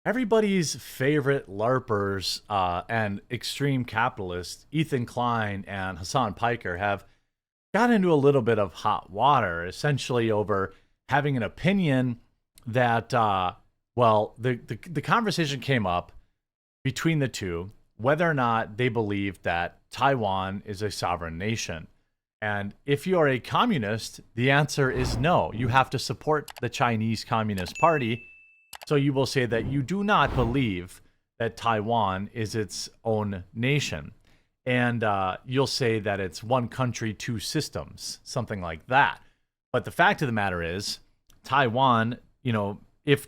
Everybody's favorite LARPers and extreme capitalists, Ethan Klein and Hasan Piker, have got into a little bit of hot water, essentially over having an opinion that, the conversation came up between the two whether or not they believe that Taiwan is a sovereign nation. And if you are a communist, the answer is no. You have to support the Chinese Communist Party. So you will say that you do not believe that Taiwan is its own nation. And you'll say that it's one country, two systems, something like that. But the fact of the matter is, Taiwan, if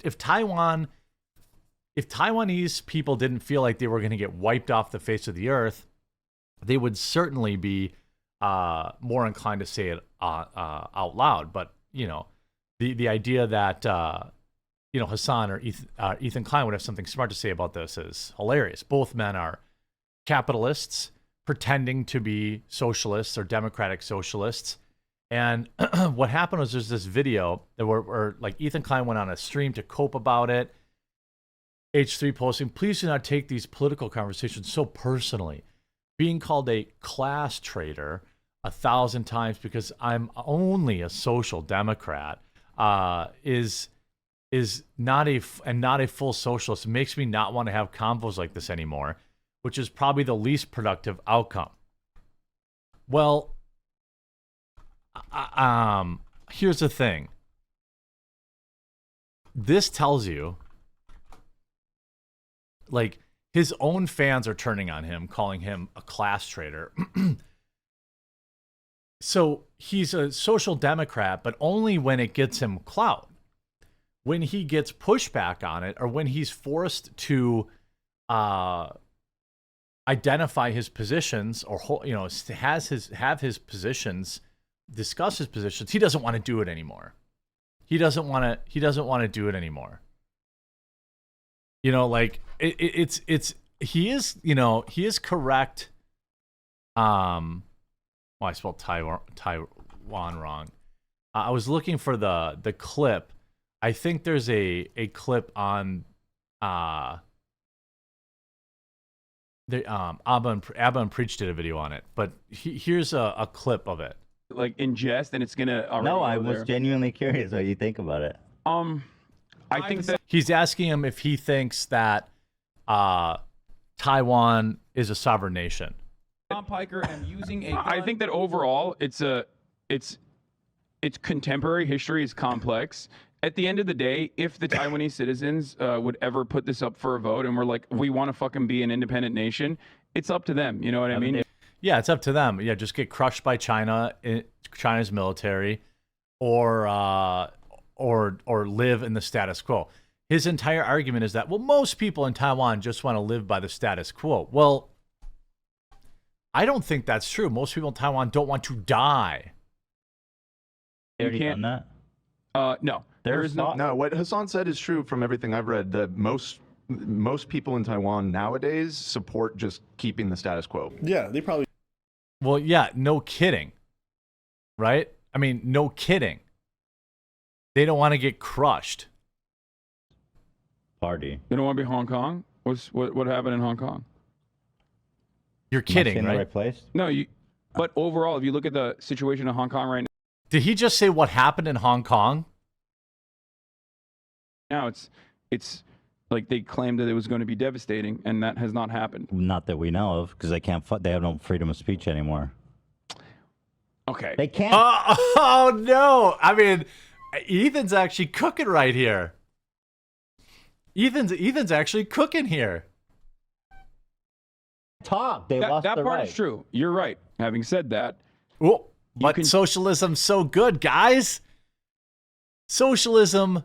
Taiwanese people didn't feel like they were going to get wiped off the face of the earth, they would certainly be more inclined to say it out loud. But, the idea that, Hasan or Ethan Klein would have something smart to say about this is hilarious. Both men are capitalists pretending to be socialists or democratic socialists. And what happened was there's this video that where like Ethan Klein went on a stream to cope about it. H3 posting, please do not take these political conversations so personally. Being called a class traitor 1,000 times because I'm only a social democrat is not a full socialist. It makes me not want to have convos like this anymore, which is probably the least productive outcome. Well, here's the thing. This tells you, like, his own fans are turning on him, calling him a class traitor. So he's a social democrat, but only when it gets him clout. When he gets pushback on it, or when he's forced to identify his positions, or have his positions, discuss his positions, he doesn't want to do it anymore. He doesn't want to do it anymore. He is correct. I spelled Taiwan wrong. I was looking for the clip. I think there's a clip on Abba and Preach did a video on it, but here's a clip of it. Like ingest, and it's gonna. No, I was genuinely curious what you think about it. I think that he's asking him if he thinks that Taiwan is a sovereign nation. Hasan Piker and using a. I think that overall, it's contemporary history is complex. At the end of the day, if the Taiwanese citizens would ever put this up for a vote and we're like, we want to fucking be an independent nation, it's up to them. You know what I mean? Yeah, it's up to them. Yeah, just get crushed by China's military, or live in the status quo. His entire argument is that, well, most people in Taiwan just want to live by the status quo. Well, I don't think that's true. Most people in Taiwan don't want to die. You can't. Done that? No. There is no. No, what Hasan said is true from everything I've read. That most people in Taiwan nowadays support just keeping the status quo. Yeah, they probably. Well, yeah, no kidding. Right? I mean, no kidding. They don't want to get crushed. Party. They don't want to be Hong Kong? What happened in Hong Kong? You're kidding, right? The right place? No, but overall, if you look at the situation in Hong Kong right Did he just say what happened in Hong Kong? now, it's like they claimed that it was going to be devastating, and that has not happened. Not that we know of, because they have no freedom of speech anymore. Okay. They can't. Oh no! I mean, Ethan's actually cooking right here. Ethan's actually cooking here. Talk. They lost that the part right. is true. You're right. Having said that, Oh, but socialism's so good, guys. Socialism,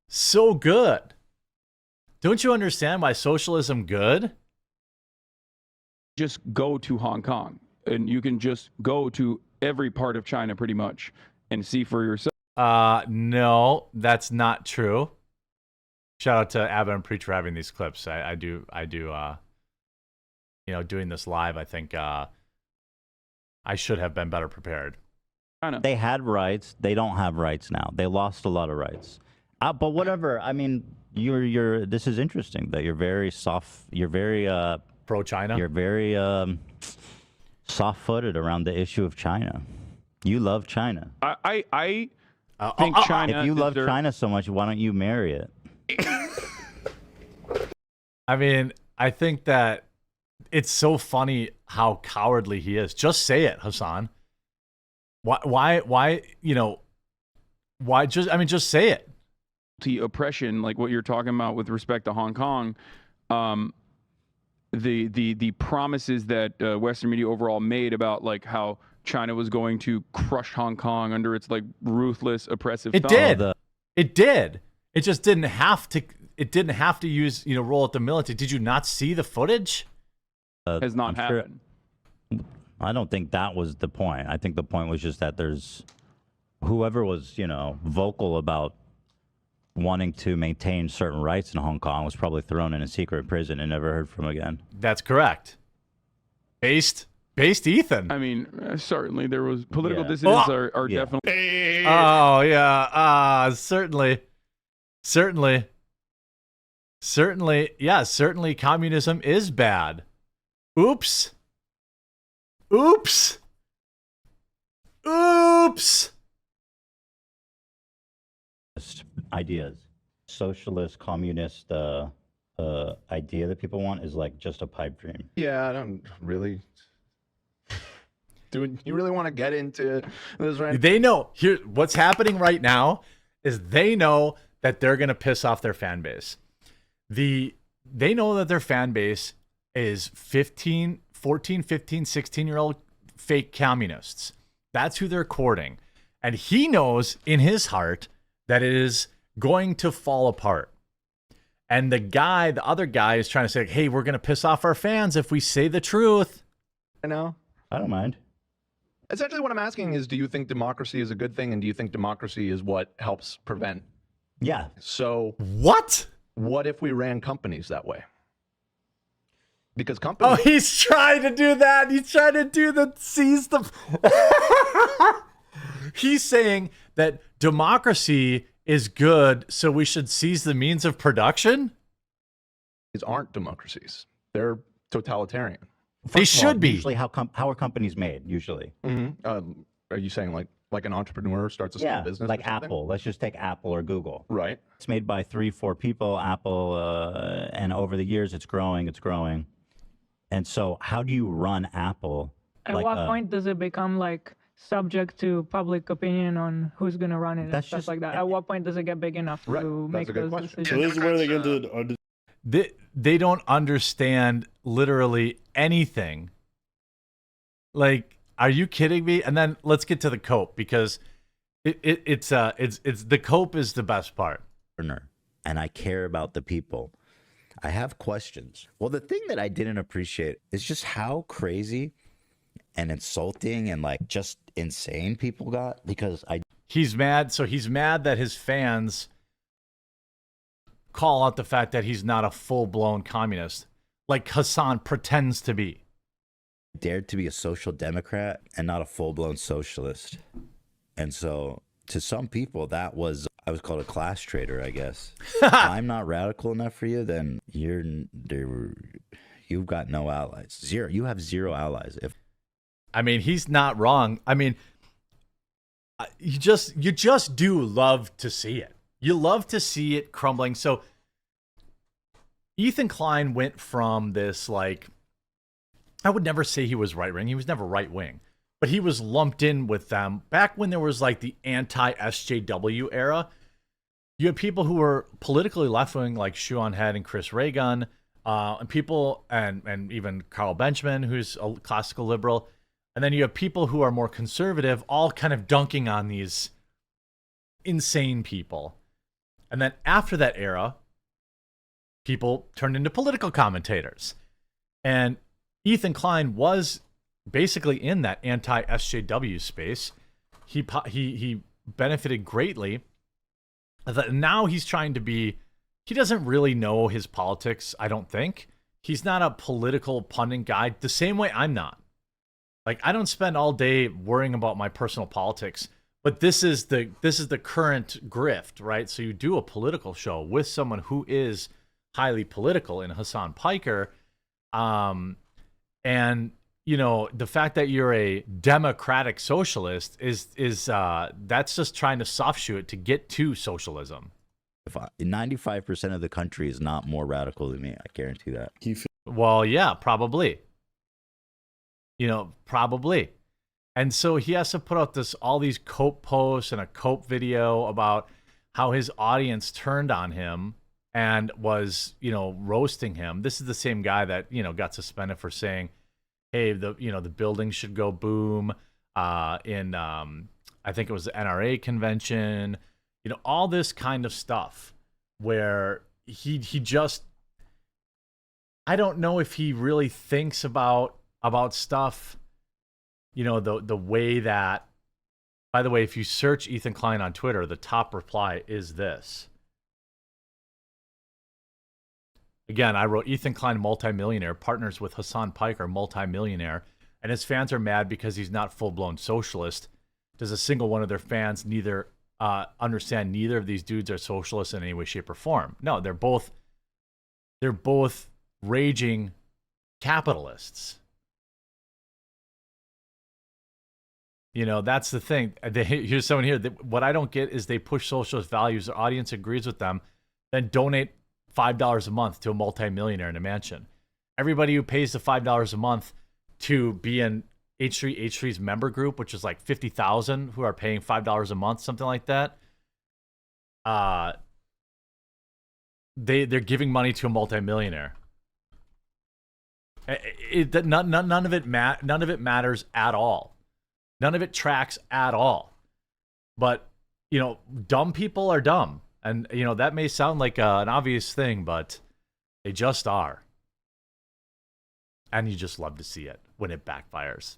so good. Don't you understand why socialism good? just go to Hong Kong, and you can just go to every part of China pretty much and see for yourself. No, that's not true. Shout out to Abba and Preach for having these clips. I do, doing this live, I think I should have been better prepared. They had rights. They don't have rights now. They lost a lot of rights. But whatever. I mean, This is interesting that you're very soft. You're very Pro-China. You're very soft-footed around the issue of China. You love China. I think China. If you love deserves- China so much, why don't you marry it? I mean, I think that it's so funny how cowardly he is. Just say it, Hasan. Why, you know, why just, I mean, just say it. Oppression, like what you're talking about with respect to Hong Kong, the promises that Western media overall made about like how China was going to crush Hong Kong under its like ruthless, oppressive It thumb. did. It did. It just didn't have to. It didn't have to use, you know, roll out the military. Did you not see the footage? Has not I'm sure- happened. I don't think that was the point. I think the point was just that there's whoever was, you know, vocal about wanting to maintain certain rights in Hong Kong was probably thrown in a secret prison and never heard from again. That's correct. Based Ethan. I mean, certainly there was political Yeah. dissidents Oh! are Yeah. definitely. Oh yeah. Certainly. Yeah. Certainly, communism is bad. Oops. Ideas. Socialist, communist idea that people want is like just a pipe dream. Yeah, I don't really. Do you really want to get into this right? They know here what's happening right now is they know that they're gonna piss off their fan base. They know that their fan base is 14, 15, 16-year-old fake communists. That's who they're courting. And he knows in his heart that it is going to fall apart. And the other guy is trying to say, hey, we're gonna piss off our fans if we say the truth. I know. I don't mind. Essentially, what I'm asking is, do you think democracy is a good thing, and do you think democracy is what helps prevent? Yeah. So, What? what if we ran companies that way? Because Oh, companies. he's trying to do that. He's trying to do the seize the. He's saying that democracy is good, so we should seize the means of production. Aren't democracies. They're totalitarian. They First of all, should be. Usually, how are companies made? Usually, Are you saying like an entrepreneur starts a small business? like or something? Apple. Let's just take Apple or Google. Right. It's made by 3-4 people. Apple, and over the years, it's growing. And so, how do you run Apple? At what point does it become like subject to public opinion on who's going to run it and That's stuff just- like that? At what point does it get big enough Right, to that's make a good those question. decisions? So this is where they get into They don't understand literally anything. Like, are you kidding me? And then let's get to the cope, because it's the cope is the best part. And I care about the people. I have questions. Well, the thing that I didn't appreciate is just how crazy and insulting and like just insane people got, because He's mad. So he's mad that his fans call out the fact that he's not a full-blown communist, like Hasan pretends to be. dared to be a social democrat and not a full-blown socialist. And so to some people I was called a class traitor, I guess. If I'm not radical enough for you, then you've got no allies. Zero. You have zero allies. I mean, he's not wrong. I mean, you just do love to see it. You love to see it crumbling. So Ethan Klein went from this, like, I would never say he was right-wing. He was never right-wing. But he was lumped in with them back when there was like the anti-SJW era. You had people who were politically left-wing, like Shuon Head and Chris Reagan, and people, and even Carl Benjamin, who's a classical liberal. And then you have people who are more conservative, all kind of dunking on these insane people. And then after that era, people turned into political commentators. And Ethan Klein was basically in that anti-SJW space. He benefited greatly. Now he's trying to be, he doesn't really know his politics, I don't think. He's not a political pundit guy, the same way I'm not. Like, I don't spend all day worrying about my personal politics, But this is the current grift, right? So you do a political show with someone who is highly political in Hasan Piker, and the fact that you're a democratic socialist is that's just trying to soft shoe it to get to socialism. 95% of the country is not more radical than me. I guarantee that. Well, yeah, probably. Probably. And so he has to put out all these cope posts and a cope video about how his audience turned on him and was, roasting him. This is the same guy that, got suspended for saying, hey, the building should go boom in I think it was the NRA convention, all this kind of stuff where he just, I don't know if he really thinks about stuff, the way that, by the way, if you search Ethan Klein on Twitter, the top reply is this. Again, I wrote Ethan Klein, multimillionaire, partners with Hasan Piker, multimillionaire, and his fans are mad because he's not full-blown socialist. Does a single one of their fans understand neither of these dudes are socialists in any way, shape, or form? No, they're both raging capitalists. That's the thing. Here's someone here. What I don't get is they push socialist values. Their audience agrees with them. Then donate $5 a month to a multimillionaire in a mansion. Everybody who pays the $5 a month to be in H3's member group, which is like 50,000 who are paying $5 a month, something like that. They're giving money to a multimillionaire. None of it matters at all. None of it tracks at all. But dumb people are dumb. And, that may sound like an obvious thing, but they just are. And you just love to see it when it backfires.